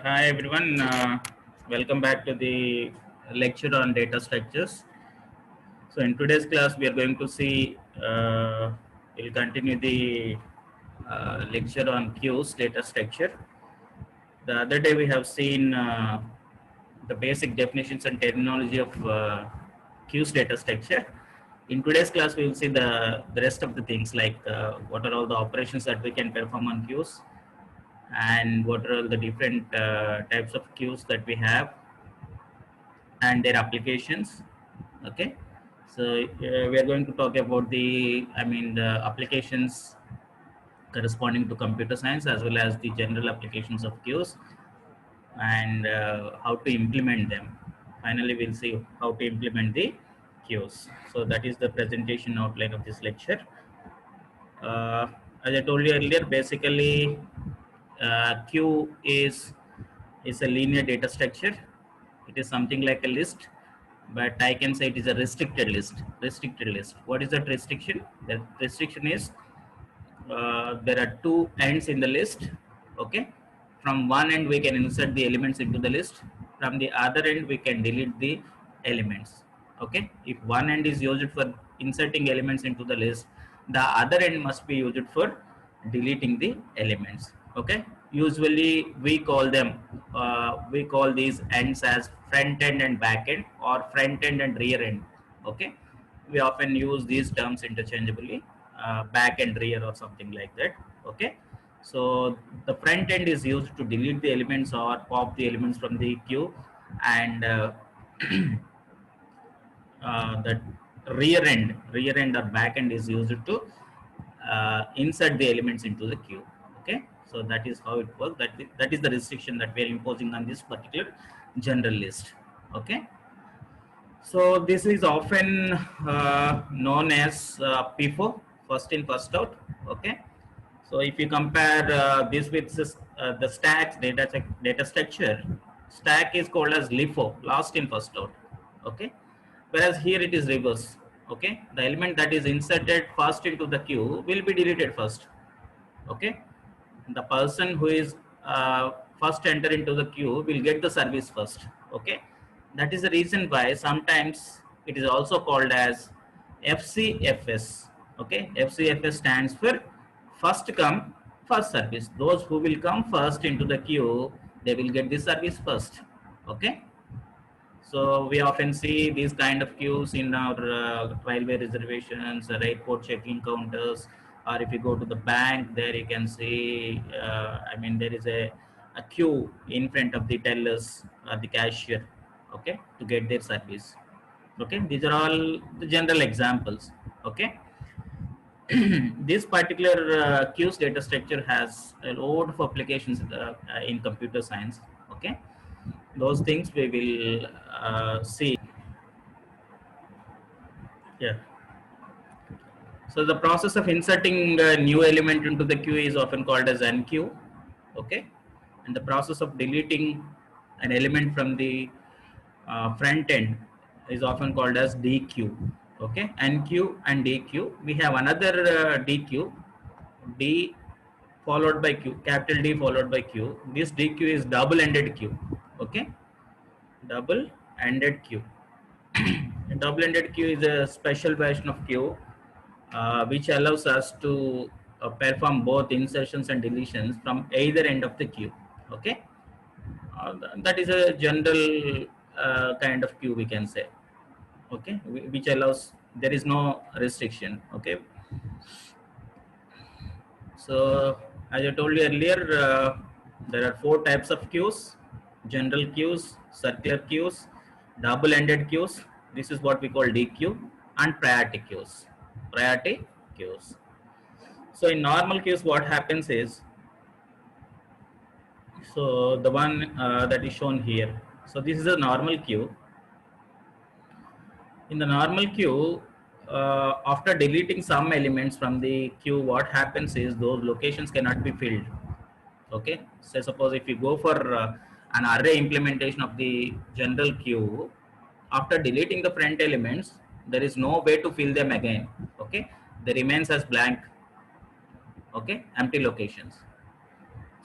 Hi everyone, welcome back to the lecture on data structures. So in today's class we are going to see, we'll continue the lecture on queues data structure. The other day we have seen the basic definitions and terminology of queues data structure. In today's class we will see the rest of the things like what are all the operations that we can perform on queues, and what are all the different types of queues that we have and their applications. Okay, so we are going to talk about the applications corresponding to computer science, as well as the general applications of queues, and how to implement them. Finally we'll see how to implement the queues. So that is the presentation outline of this lecture. uh, as I told you earlier, basically queue is a linear data structure. It is something like a list, but I can say it is a restricted list. Restricted list. What is that restriction? The restriction is there are two ends in the list. Okay, from one end we can insert the elements into the list. From the other end we can delete the elements. Okay, if one end is used for inserting elements into the list, the other end must be used for deleting the elements. Okay, usually we call these ends as front end and back end, or front end and rear end. Okay, we often use these terms interchangeably, back and rear or something like that. Okay, so the front end is used to delete the elements or pop the elements from the queue, and that rear end or back end is used to insert the elements into the queue. Okay, so that is how it works. That is the restriction that we are imposing on this particular general list. Okay, so this is often known as FIFO, first in first out. Okay, so if you compare this with the stacks data structure, stack is called as LIFO, last in first out. Okay, whereas here it is reverse. Okay, the element that is inserted first into the queue will be deleted first. Okay, the person who is first enter into the queue will get the service first. Okay, that is the reason why sometimes it is also called as FCFS. Okay, FCFS stands for first come first service. Those who will come first into the queue, they will get the service first. Okay, so we often see these kind of queues in our railway reservations, airport check-in counters, or if you go to the bank, there you can see, there is a queue in front of the tellers or the cashier, okay, to get their service. Okay, these are all the general examples. Okay, this particular queues data structure has a lot of applications in computer science. Okay, those things we will see. Yeah. So the process of inserting a new element into the queue is often called as NQ. Okay, and the process of deleting an element from the front end is often called as DQ. Okay, NQ and DQ. We have another DQ, D followed by Q, capital D followed by Q. This DQ is double-ended queue. Okay, double-ended queue. Double-ended queue is a special version of queue which allows us to perform both insertions and deletions from either end of the queue. Okay, that is a general kind of queue we can say. Okay, which allows, there is no restriction. Okay, so as I told you earlier, there are four types of queues: general queues, circular queues, double-ended queues. This is what we call DQ, and priority queues. Priority queues. So in normal queues, what happens is, so the one that is shown here. So this is a normal queue. In the normal queue, after deleting some elements from the queue, what happens is those locations cannot be filled. Okay, so suppose if you go for an array implementation of the general queue, after deleting the front elements, there is no way to fill them again. Okay, they remains as blank. Okay, empty locations.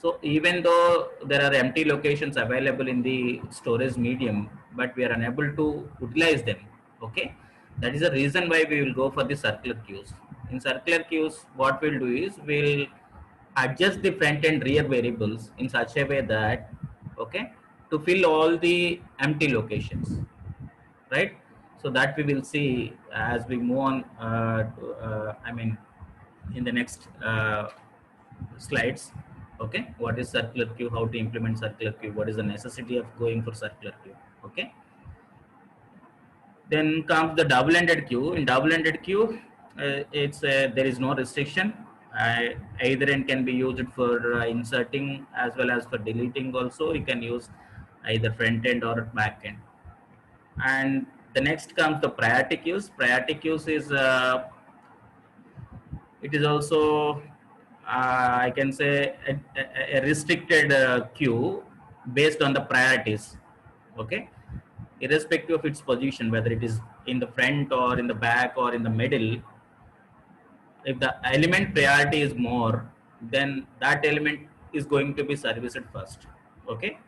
So even though there are empty locations available in the storage medium, but we are unable to utilize them. Okay, that is the reason why we will go for the circular queues. In circular queues, what we'll do is we'll adjust the front and rear variables in such a way that, okay, to fill all the empty locations, right? So that we will see as we move on. In the next slides. Okay, what is circular queue, how to implement circular queue, what is the necessity of going for circular queue. Okay, then comes the double-ended queue. In double-ended queue, it's there is no restriction. Either end can be used for inserting as well as for deleting also. You can use either front end or back end. And the next comes the priority queues. Priority queues is it is also I can say a restricted queue based on the priorities. Okay, irrespective of its position, whether it is in the front or in the back or in the middle, if the element priority is more, then that element is going to be serviced first. Okay,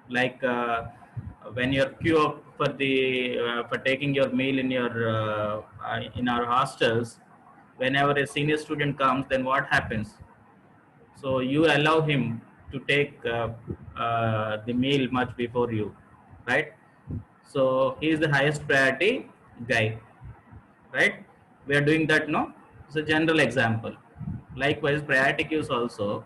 like when you're queue up for the for taking your meal in our hostels, whenever a senior student comes, then what happens? So you allow him to take the meal much before you, right? So he is the highest priority guy, right? We are doing that, no? It's a general example. Likewise, priority queues also.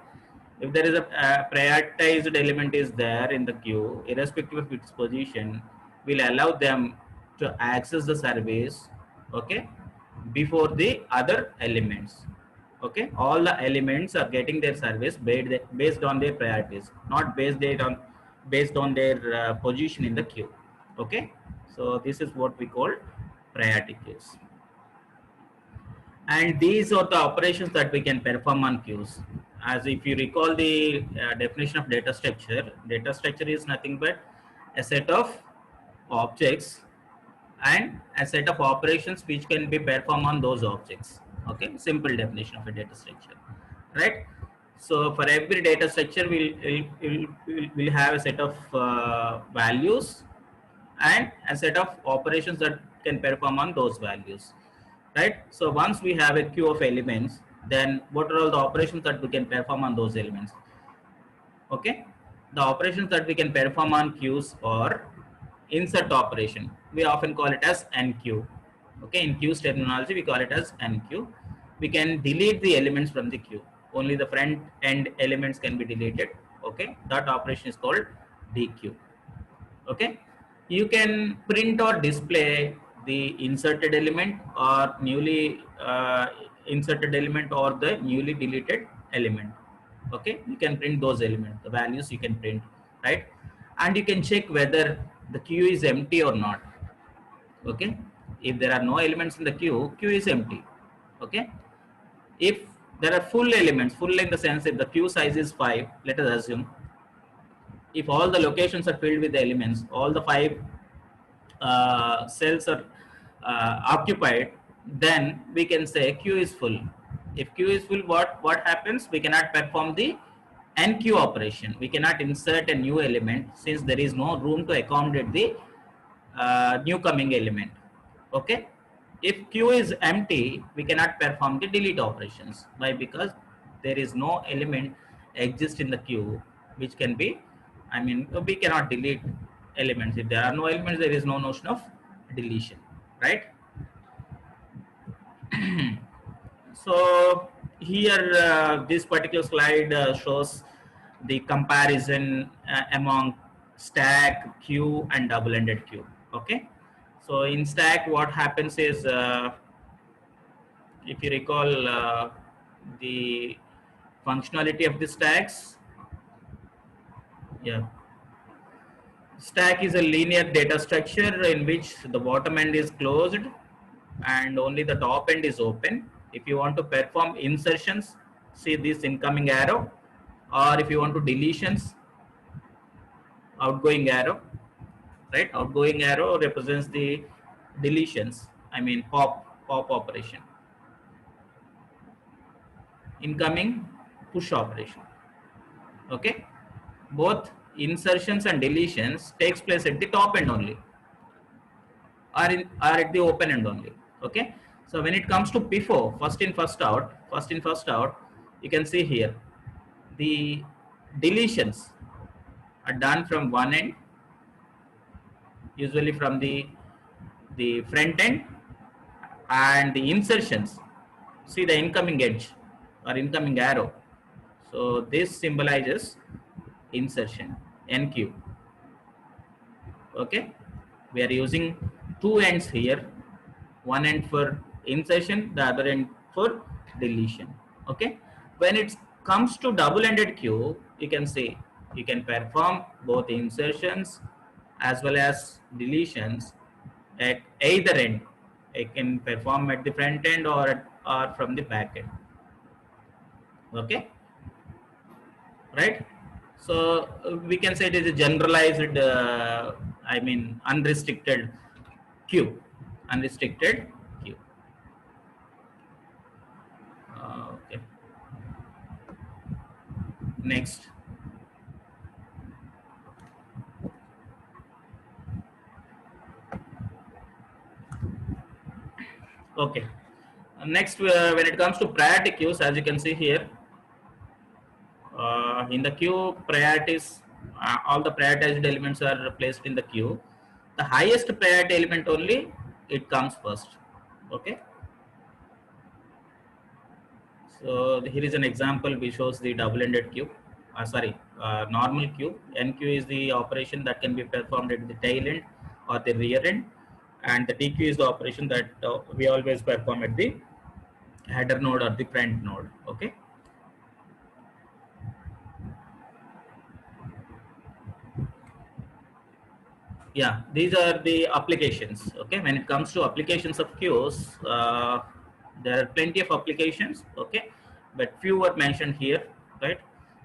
If there is a prioritized element is there in the queue, irrespective of its position, will allow them to access the service, okay, before the other elements. Okay, all the elements are getting their service based on their priorities, not based on their position in the queue. Okay, so this is what we call priority queues. And these are the operations that we can perform on queues. As if you recall the definition of data structure is nothing but a set of objects and a set of operations which can be performed on those objects. Okay, simple definition of a data structure, right? So for every data structure, we'll have a set of values and a set of operations that can perform on those values, right? So once we have a queue of elements, then what are all the operations that we can perform on those elements? Okay, the operations that we can perform on queues are insert operation. We often call it as NQ. Okay, in queues terminology, we call it as NQ. We can delete the elements from the queue. Only the front end elements can be deleted. Okay, that operation is called DQ. Okay, you can print or display the inserted element or newly inserted element or the newly deleted element. Okay, you can print those elements, the values you can print, right? And you can check whether the queue is empty or not. Okay, if there are no elements in the queue is empty. Okay, if there are full elements, full in the sense if the queue size is 5, let us assume, if all the locations are filled with the elements, all the 5 cells are occupied, then we can say queue is full. If queue is full, what happens? We cannot perform the NQ operation. We cannot insert a new element since there is no room to accommodate the new coming element. Okay. If queue is empty, we cannot perform the delete operations. Why? Because there is no element exist in the queue which can be, we cannot delete elements. If there are no elements, there is no notion of deletion, right? So here this particular slide shows the comparison among stack, queue and double-ended queue. Okay, so in stack what happens is if you recall the functionality of the stacks, yeah, stack is a linear data structure in which the bottom end is closed and only the top end is open. If you want to perform insertions, see this incoming arrow, or if you want to deletions, outgoing arrow, right? Outgoing arrow represents the deletions, pop operation. Incoming push operation. Okay, both insertions and deletions takes place at the top end only, are at the open end only. Okay, so when it comes to FIFO, first in first out, you can see here the deletions are done from one end, usually from the front end, and the insertions, see the incoming edge or incoming arrow. So this symbolizes insertion, NQ. Okay, we are using two ends here, one end for insertion, the other end for deletion. Okay, when it comes to double-ended queue, you can say you can perform both insertions as well as deletions at either end. It can perform at the front end or from the back end. Okay, right? So we can say it is a generalized, I mean unrestricted queue, unrestricted queue. Okay. Next. Okay. Next, when it comes to priority queues, as you can see here, in the queue, priorities, all the prioritized elements are placed in the queue. The highest priority element only it comes first. Okay. So here is an example which shows the double-ended queue. Normal queue. NQ is the operation that can be performed at the tail end or the rear end, and the DQ is the operation that we always perform at the header node or the front node. Okay. Yeah, these are the applications. Okay, when it comes to applications of queues, there are plenty of applications. Okay, but few were mentioned here, right?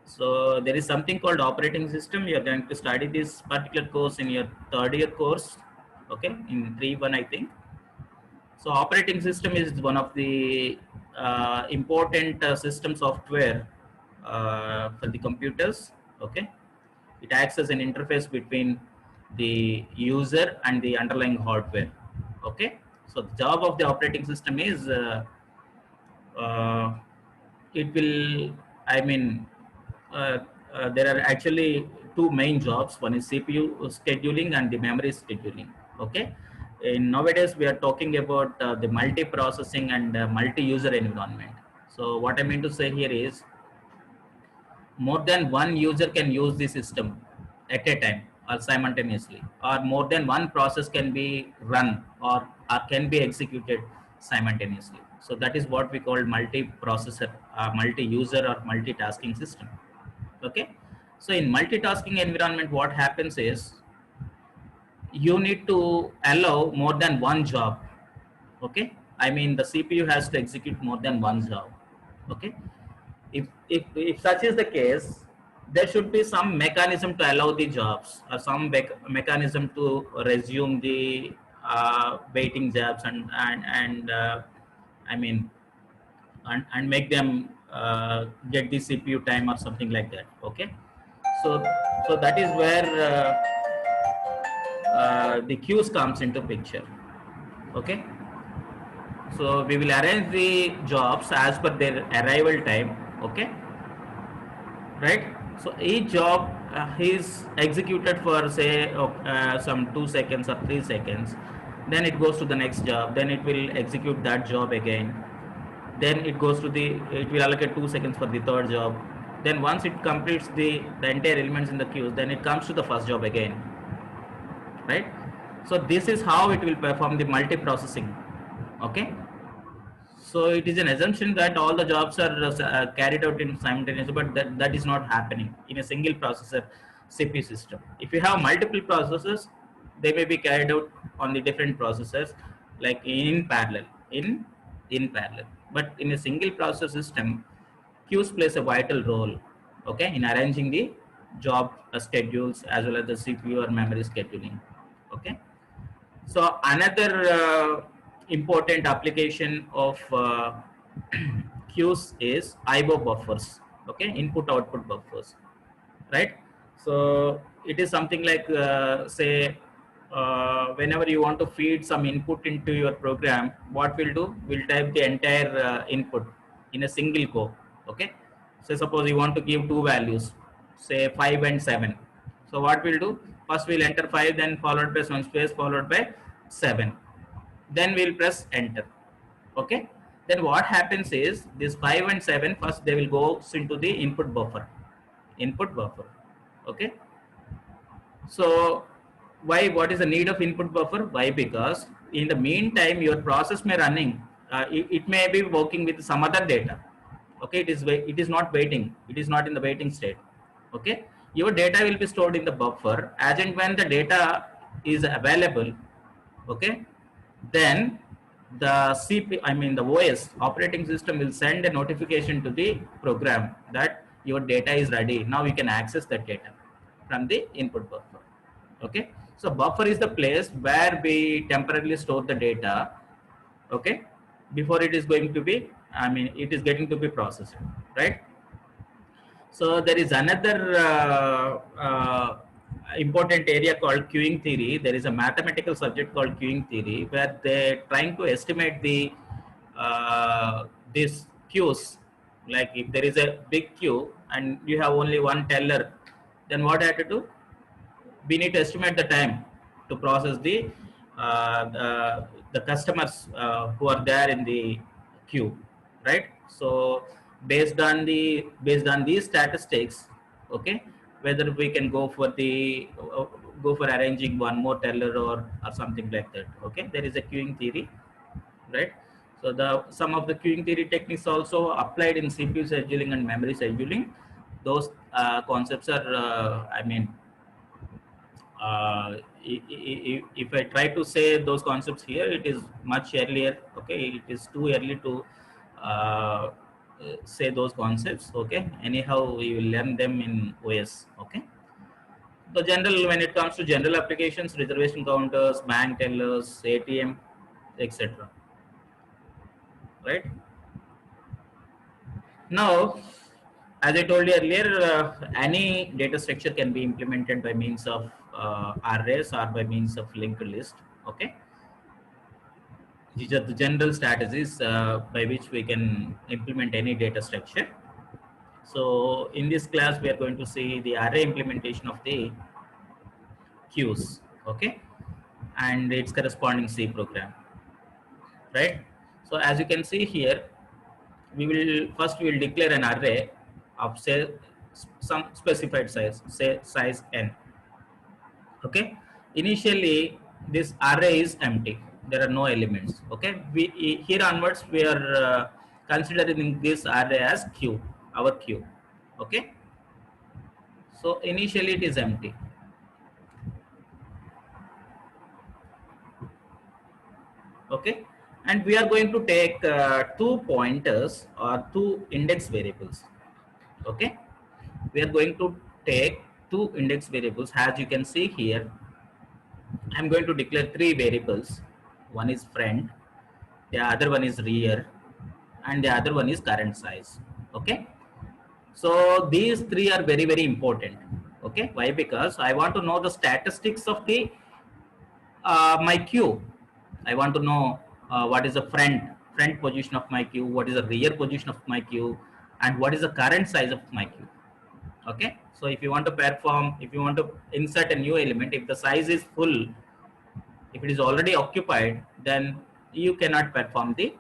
So there is something called operating system. You are going to study this particular course in your third year course. Okay, in 3.1 I think. So operating system is one of the important system software for the computers. Okay, it acts as an interface between the user and the underlying hardware. Okay, so the job of the operating system is uh, it will, I mean, there are actually two main jobs. One is CPU scheduling and the memory scheduling. Okay, in nowadays we are talking about the multi-processing and multi-user environment. So what I mean to say here is more than one user can use the system at a time or simultaneously, or more than one process can be run or can be executed simultaneously. So that is what we call multi-processor, multi-user or multitasking system. Okay, so in multitasking environment what happens is you need to allow more than one job. Okay, I mean the CPU has to execute more than one job. Okay, if such is the case, there should be some mechanism to allow the jobs or some mechanism to resume the waiting jobs and I mean and make them get the CPU time or something like that. Okay, so so that is where the queues comes into picture. Okay, so we will arrange the jobs as per their arrival time. Okay, right? So each job is executed for say some 2 seconds or 3 seconds. Then it goes to the next job. Then it will execute that job again. Then it goes to the, it will allocate 2 seconds for the third job. Then once it completes the entire elements in the queues, then it comes to the first job again, right? So this is how it will perform the multi-processing. Okay, so it is an assumption that all the jobs are carried out in simultaneously, but that is not happening in a single processor CPU system. If you have multiple processors, they may be carried out on the different processors, like in parallel, in parallel. But in a single processor system, queues plays a vital role. Okay, in arranging the job schedules as well as the CPU or memory scheduling. Okay. So another important application of queues is IO buffers. Okay, input output buffers. right? So it is something like say whenever you want to feed some input into your program, what we'll do, we'll type the entire input in a single code. Okay, so suppose you want to give two values, say 5 and 7. So what we'll do, first we'll enter 5, then followed by some space, followed by 7, then we'll press enter. Okay, then what happens is this 5 and 7, first they will go into the input buffer. Okay, so why, what is the need of input buffer? Why? Because in the meantime your process may running, it may be working with some other data. Okay, it is not waiting, it is not in the waiting state. Okay, your data will be stored in the buffer. As and when the data is available, okay, then the I mean the OS, operating system, will send a notification to the program that your data is ready. Now you can access that data from the input buffer. Okay, so buffer is the place where we temporarily store the data. Okay, before it is going to be, I mean, it is getting to be processed, right? So there is another important area called queuing theory. There is a mathematical subject called queuing theory where they're trying to estimate the these queues. Like if there is a big queue and you have only one teller, then what I have to do? We need to estimate the time to process the customers who are there in the queue, right? So based on these statistics, okay, whether we can go for the go for arranging one more teller or something like that. Okay, there is a queuing theory, right? So the some of the queuing theory techniques also applied in CPU scheduling and memory scheduling. Those concepts are I mean, if I try to say those concepts here, it is much earlier. Okay, it is too early to uh, say those concepts. Okay, anyhow, we will learn them in OS. Okay, the general, when it comes to general applications, reservation counters, bank tellers, ATM, etc. Right now, as I told you earlier, any data structure can be implemented by means of arrays or by means of linked list. Okay, these are the general strategies by which we can implement any data structure. So in this class, we are going to see the array implementation of the queues, okay, and its corresponding C program, right? So as you can see here, we will declare an array of say some specified size, say size n. Okay, initially this array is empty, there are no elements. Okay, we here onwards we are considering this array as q, our q. Okay, so initially it is empty. Okay, and we are going to take two pointers or two index variables. Okay, we are going to take two index variables. As you can see here, I'm going to declare three variables. One is friend, the other one is rear, and the other one is current size. Okay, so these three are very, very important. Okay, why? Because I want to know the statistics of the my queue. I want to know what is the front position of my queue, what is the rear position of my queue, and what is the current size of my queue. Okay, so if you want to perform, if you want to insert a new element, if the size is full, if it is already occupied, then you cannot perform the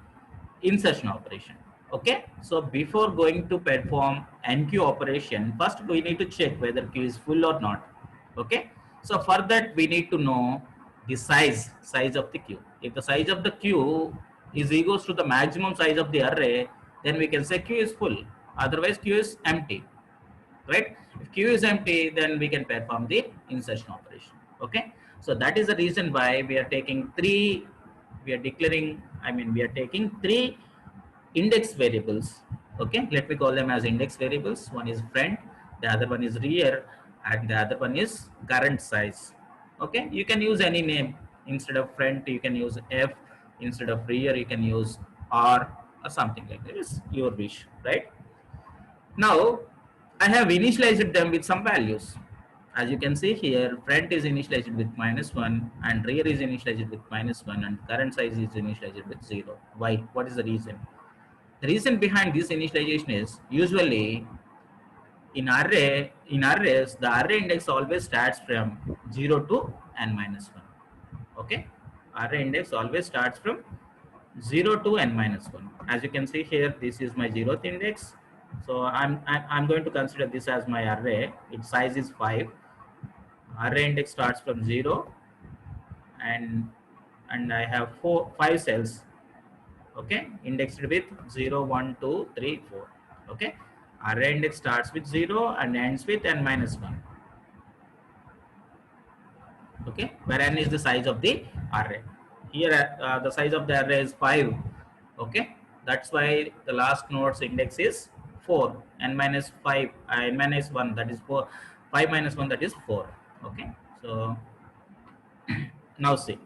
insertion operation. Okay, so before going to perform NQ operation, first we need to check whether queue is full or not. Okay, so for that we need to know the size of the queue. If the size of the queue is equals to the maximum size of the array, then we can say queue is full, otherwise queue is empty, right? If queue is empty, then we can perform the insertion operation. Okay, so that is the reason why we are taking three, we are declaring, I mean, we are taking three index variables. Okay, let me call them as index variables. One is friend, the other one is rear, and the other one is current size. Okay, you can use any name. Instead of friend, you can use F. Instead of rear, you can use R or something like that. It's your wish, right? Now I have initialized them with some values. As you can see here, front is initialized with -1 and rear is initialized with -1 and current size is initialized with 0. Why? What is the reason? The reason behind this initialization is usually in arrays, the array index always starts from 0 to n-1. Okay? Array index always starts from 0 to n-1. As you can see here, this is my 0th index. So I'm going to consider this as my array. Its size is 5. Array index starts from 0 and I have 5 cells. Okay, indexed with 0, 1, 2, 3, 4. Okay, array index starts with 0 and ends with n-1. Okay, where n is the size of the array. Here the size of the array is 5. Okay, that's why the last node's index is 4. n-5, n-1, that is 4. 5 minus 1, that is 4. Okay, so now see.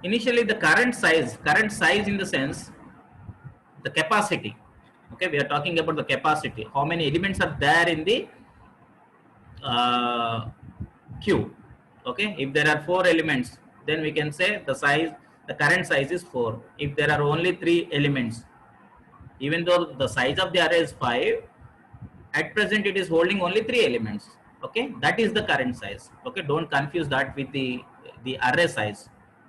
Initially, the current size in the sense, the capacity. Okay, we are talking about the capacity. How many elements are there in the queue? Okay, if there are 4 elements, then we can say the current size is 4. If there are only 3 elements, even though the size of the array is 5, at present it is holding only 3 elements. Okay, that is the current size. Okay, don't confuse that with the array size.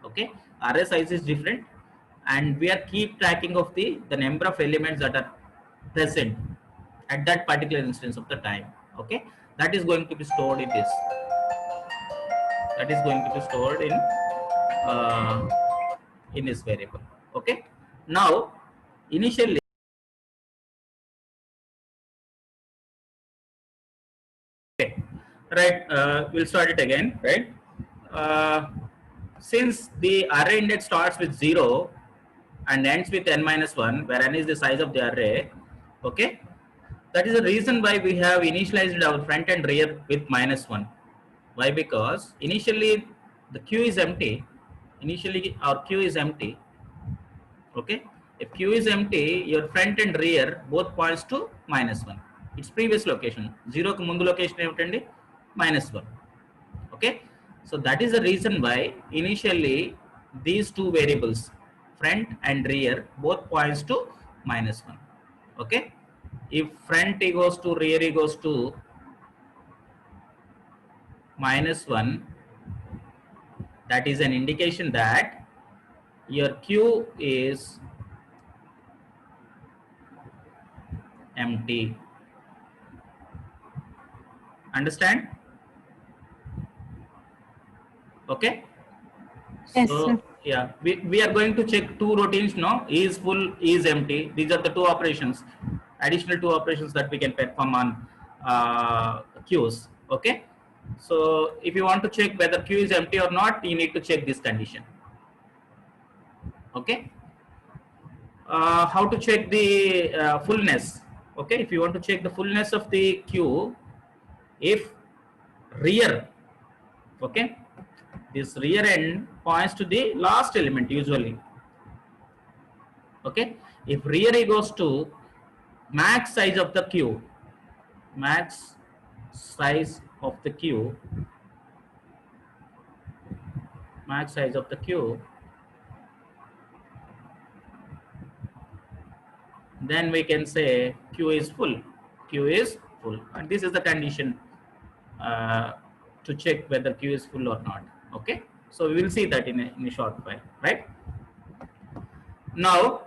Okay, array size is different, and we are keep tracking of the number of elements that are present at that particular instance of the time. Okay, that is going to be stored in this. That is going to be stored in this variable. Okay, now initially. Okay, right, we'll start it again, right? Since the array index starts with 0 and ends with n-1, where n is the size of the array, okay, that is the reason why we have initialized our front and rear with -1. Why? Because initially the queue is empty. Initially our queue is empty. Okay, if queue is empty, your front and rear both points to -1. Its previous location. 0 ku mundu location ఏమిటండి? -1. Okay, so that is the reason why initially these two variables, front and rear, both points to -1. Okay, if front equals to rear equals to -1, that is an indication that your queue is empty. Understand? Okay, yes, so sir. yeah, we are going to check 2 routines now. Is full, is empty. These are the 2 operations, additional 2 operations that we can perform on queues. Okay, so if you want to check whether queue is empty or not, you need to check this condition. Okay, how to check the fullness? Okay, if you want to check the fullness of the queue, if rear, okay, this rear end points to the last element usually. Okay, if rear equals to max size of the queue, max size of the queue, max size of the queue, then we can say queue is full. Queue is full, and this is the condition to check whether queue is full or not. Okay, so we will see that in a short while, right? Now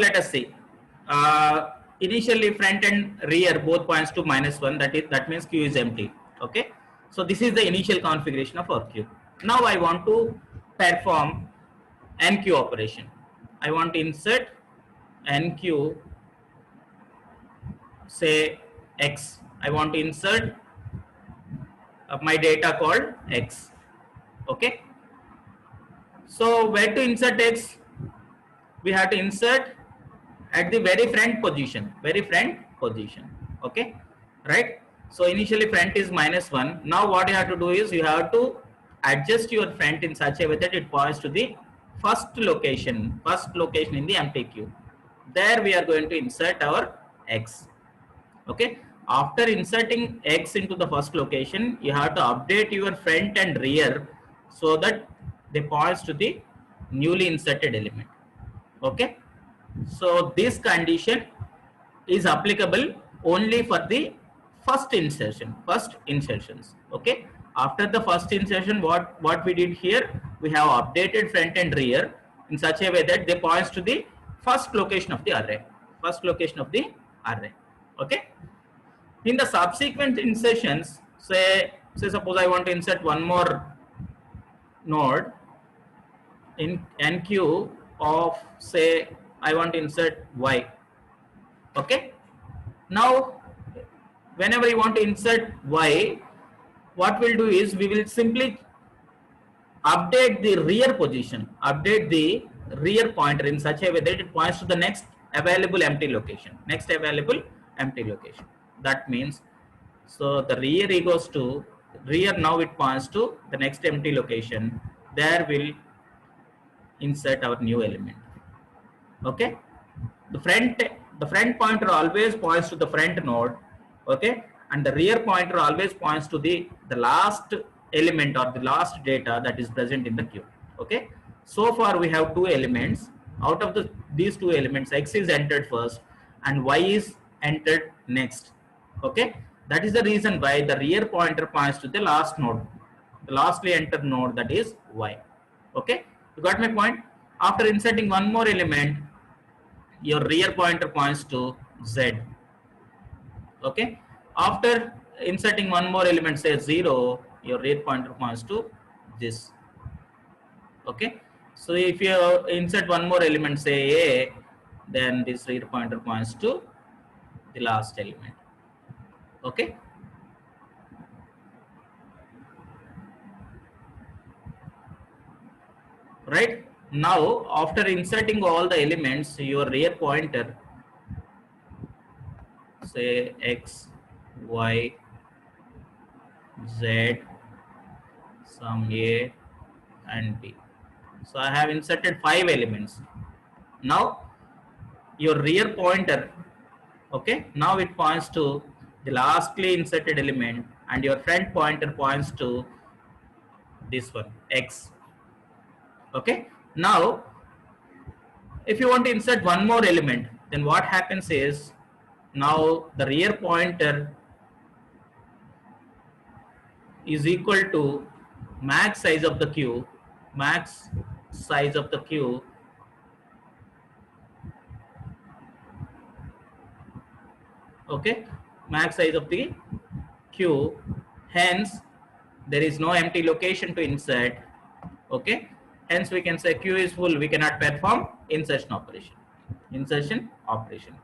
let us see. Initially front and rear both points to -1, that means queue is empty. Okay, so this is the initial configuration of our queue. Now I want to perform NQ operation. I want to insert NQ, say X. I want to insert my data called X. Okay, so where to insert X? We have to insert at the very front position, okay, right? So initially front is -1. Now what you have to do is you have to adjust your front in such a way that it points to the first location in the empty queue. There we are going to insert our X. Okay. After inserting X into the first location, you have to update your front and rear so that they points to the newly inserted element. Okay. So this condition is applicable only for the first insertions. Okay. After the first insertion, what we did here, we have updated front and rear in such a way that they points to the first location of the array. Okay. In the subsequent insertions, say suppose I want to insert one more node in NQ of, say I want to insert Y. Okay. Now whenever you want to insert Y, what we'll do is we will simply update the rear position, update the rear pointer in such a way that it points to the next available empty location. That means, so the rear goes to rear, now it points to the next empty location. There will insert our new element. Okay. The front pointer always points to the front node. Okay. And the rear pointer always points to the last element or the last data that is present in the queue. Okay. So far we have two elements. Out of these two elements, X is entered first and Y is entered next. Okay. That is the reason why the rear pointer points to the last node, the lastly entered node, that is Y. Okay. You got my point? After inserting one more element, your rear pointer points to Z. Okay. After inserting one more element, say 0, your rear pointer points to this. Okay. So if you insert one more element, say A, then this rear pointer points to the last element. Okay. Right. Now after inserting all the elements, your rear pointer, say X, Y, Z, some A and B. So I have inserted 5 elements. Now your rear pointer, okay, now it points to the lastly inserted element, and your front pointer points to this one, X. Okay. Now if you want to insert one more element, then what happens is, now the rear pointer is equal to max size of the queue, okay, max size of the queue. Hence there is no empty location to insert. Okay. Hence we can say queue is full, we cannot perform insertion operation,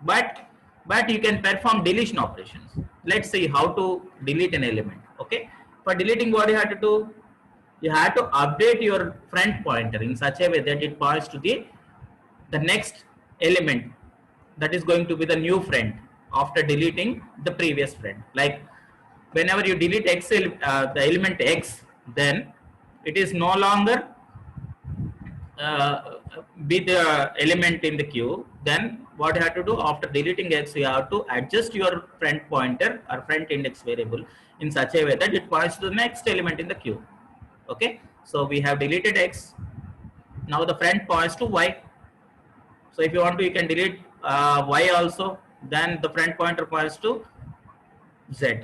but you can perform deletion operations. Let's see how to delete an element. Okay. For deleting, what you have to do, you have to update your front pointer in such a way that it points to the next element that is going to be the new friend after deleting the previous friend. Like whenever you delete X, the element X, then it is no longer be the element in the queue. Then what you have to do, after deleting X, you have to adjust your front pointer or front index variable in such a way that it points to the next element in the queue. Okay. So we have deleted X. Now the front points to Y. So if you want to, you can delete Y also. Then the front pointer points to Z.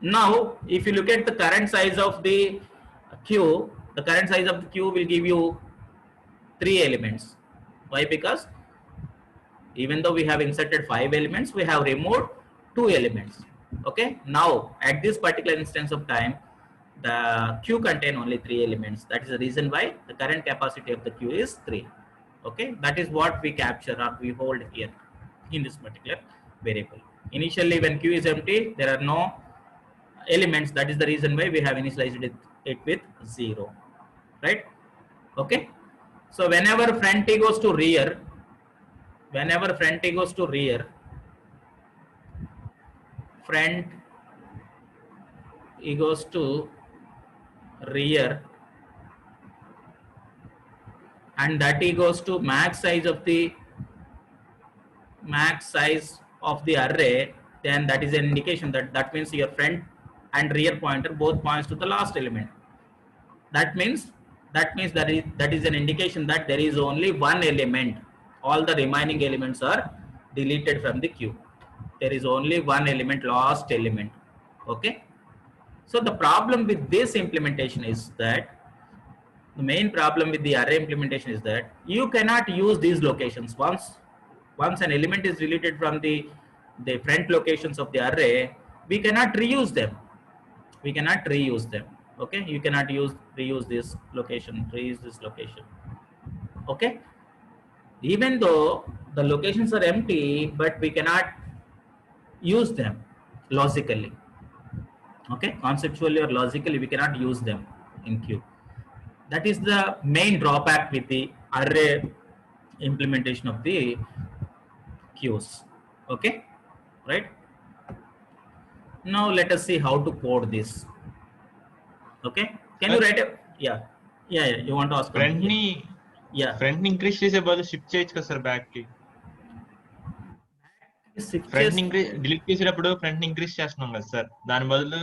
Now if you look at the current size of the queue, the current size of the queue will give you 3 elements. Why? Because even though we have inserted 5 elements, we have removed 2 elements. Okay. Now at this particular instance of time, the queue contain only 3 elements. That is the reason why the current capacity of the queue is 3. Okay. That is what we capture or we hold here in this particular variable. Initially when queue is empty, there are no elements. That is the reason why we have initialized it with 0. Right. Okay. So whenever front T goes to rear, front E goes to rear, and that equals to max size of the array, then that is an indication that means your front and rear pointer both points to the last element. That means that is an indication that there is only one element. All the remaining elements are deleted from the queue. There is only one element, last element. Okay. So the problem with this implementation is that the main problem with the array implementation is that you cannot use these locations. Once an element is deleted from the front locations of the array, we cannot reuse them. Okay, you cannot reuse this location, reuse this location. Okay, even though the locations are empty, but we cannot use them logically. Okay, conceptually or logically we cannot use them in queue. That is the main drawback with the array implementation of the queues. Okay, right? Now let us see how to code this. Okay, can you write it? Yeah. You want to ask? Front ni increase చేసే బదులు shift చేయొచ్చు కదా sir back కి. Front ని delete చేసేటప్పుడు front ని increase చేస్తున్నాం కదా సార్, దాని బదులు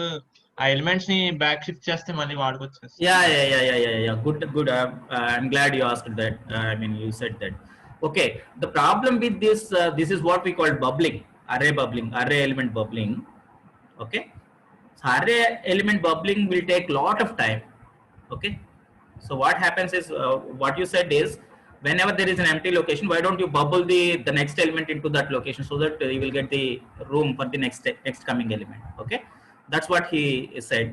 ఆ ఎలిమెంట్స్ ని బ్యాక్ షిఫ్ట్ చేస్తే మళ్ళీ వాడుకోవచ్చు. Yeah. Good. I'm glad you asked that. I mean, you said that. Okay. The problem with this is what we call bubbling, array element bubbling. Okay. So array element bubbling will take lot of time. Okay. So what happens is what you said is, whenever there is an empty location, why don't you bubble the next element into that location so that you will get the room for the next coming element. Okay, that's what he said.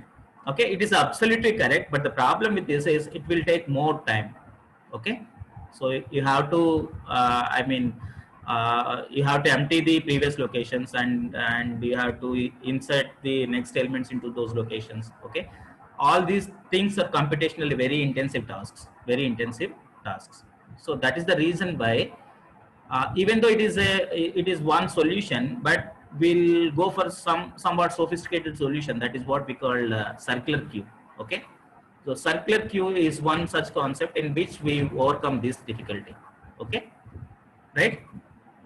Okay, it is absolutely correct, but the problem with this is it will take more time. Okay, so you have to you have to empty the previous locations and you have to insert the next elements into those locations. Okay, all these things are computationally very intensive tasks. So that is the reason why even though it is one solution, but we'll go for somewhat sophisticated solution. That is what we call circular queue. Okay, so circular queue is one such concept in which we overcome this difficulty. Okay, right?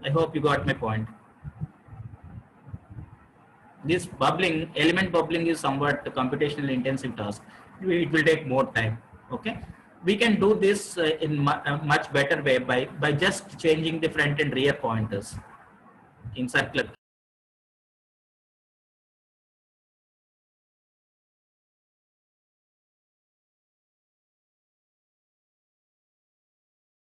I hope you got my point. This element bubbling is somewhat computationally intensive task. It will take more time. Okay, we can do this in a much better way by just changing the front and rear pointers in circular.